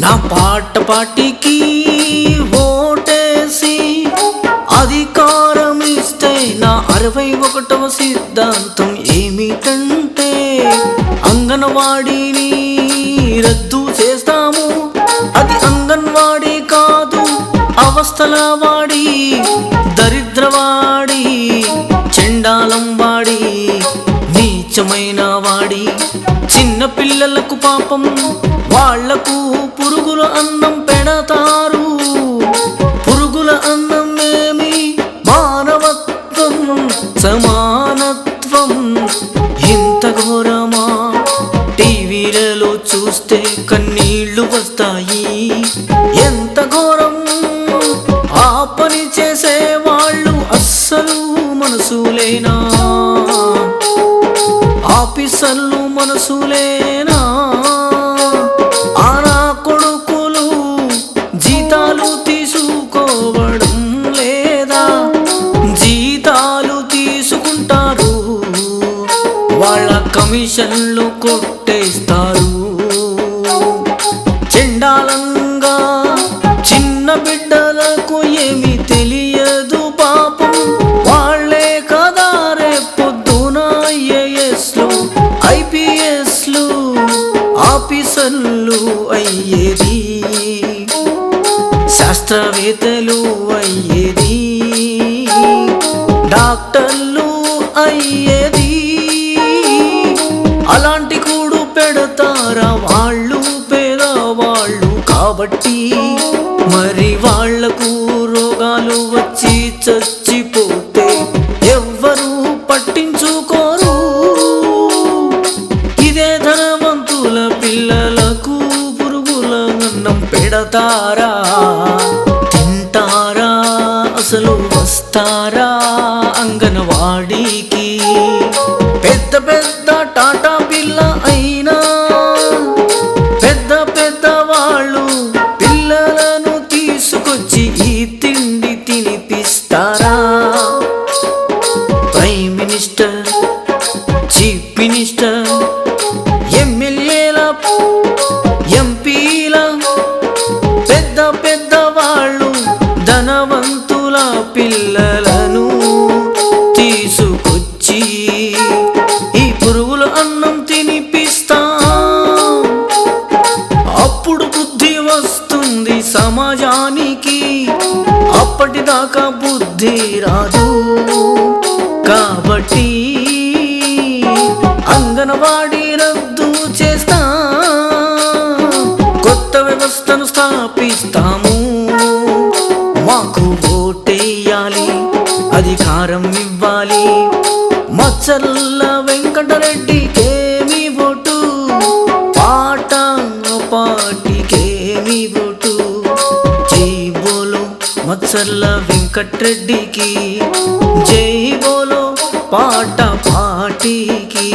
నా పాట పాటికి ఓటేసి అధికారం ఇస్తే నా 61వ సిద్ధాంతం ఏమిటంటే అంగన్వాడీని రద్దు చేస్తాము. అది అంగన్వాడీ కాదు, అవస్థల వాడి, దరిద్రవాడి, చెండాలం వాడి, నీచమైన వాడి. చిన్న పిల్లలకు పాపం వాళ్లకు పురుగుల అన్నం పెడతారు. పురుగుల అన్నం ఏమి మానవత్వం, సమానత్వం, ఇంత ఘోరమా? టీవీలలో చూస్తే కన్నీళ్లు వస్తాయి. ఎంత ఘోరం! ఆ పని చేసే వాళ్ళు అస్సలు మనసులేనా? ఆఫీసర్లు మనసులేనా? ఆనా కొడుకులు జీతాలు తీసుకోవడం లేదా? జీతాలు తీసుకుంటారు, వాళ్ళ కమిషన్లు కొట్టేస్తారు. చెండాలంగా చిన్న బిడ్డలకు ఏమి తెలియదు పాపం. వాళ్ళే కదా రేపొద్దున ఐఏఎస్లు, ఐపీఎస్లు, ఆఫీసర్లు అయ్యేది, శాస్త్రవేత్తలు అయ్యేది, డాక్టర్లు అయ్యేది. అలాంటి కూడు పెడతారా వాళ్ళు? పేదవాళ్ళు కాబట్టి మరి వాళ్లకు రోగాలు వచ్చి చచ్చిపోతే ఎవ్వరూ పట్టించుకోరు. ఇదే ధనవంతుల పిల్లలకు పురుగుల అన్నం పెడతారా? తింటారా? అసలు వస్తారా అంగన్వాడీకి? పెద్ద పెద్ద టాటా బిల్ల అయినా పెద్ద పెద్ద వాళ్ళు పిల్లలను తీసుకొచ్చి ఈ తిండి తినిపిస్తారా? ప్రైమ్ మినిస్టర్, చీఫ్ మినిస్టర్, ఎమ్మెల్యేల, ఎంపీల, పెద్ద పెద్ద వాళ్ళు ధనవంతుల పిల్లలను తీసుకొచ్చి ఈ పురుగుల అన్నం తినిపిస్తా. అప్పుడు బుద్ధి వస్తుంది సమాజానికి, అప్పటిదాకా బుద్ధి రాదు. కాబట్టి అంగన్వాడీ రద్దు చేస్తా, కొత్త వ్యవస్థను స్థాపిస్తాము. మాకు ఓటేయాలి, అధికారం ఇవ్వాలి. మచ్చర్ల వెంకటరెడ్డికేమి ఓటు, పాట పాటికేమి ఓటు. జై బోలో మచ్చర్ల వెంకటరెడ్డికి, జై బోలో పాట పాటికి.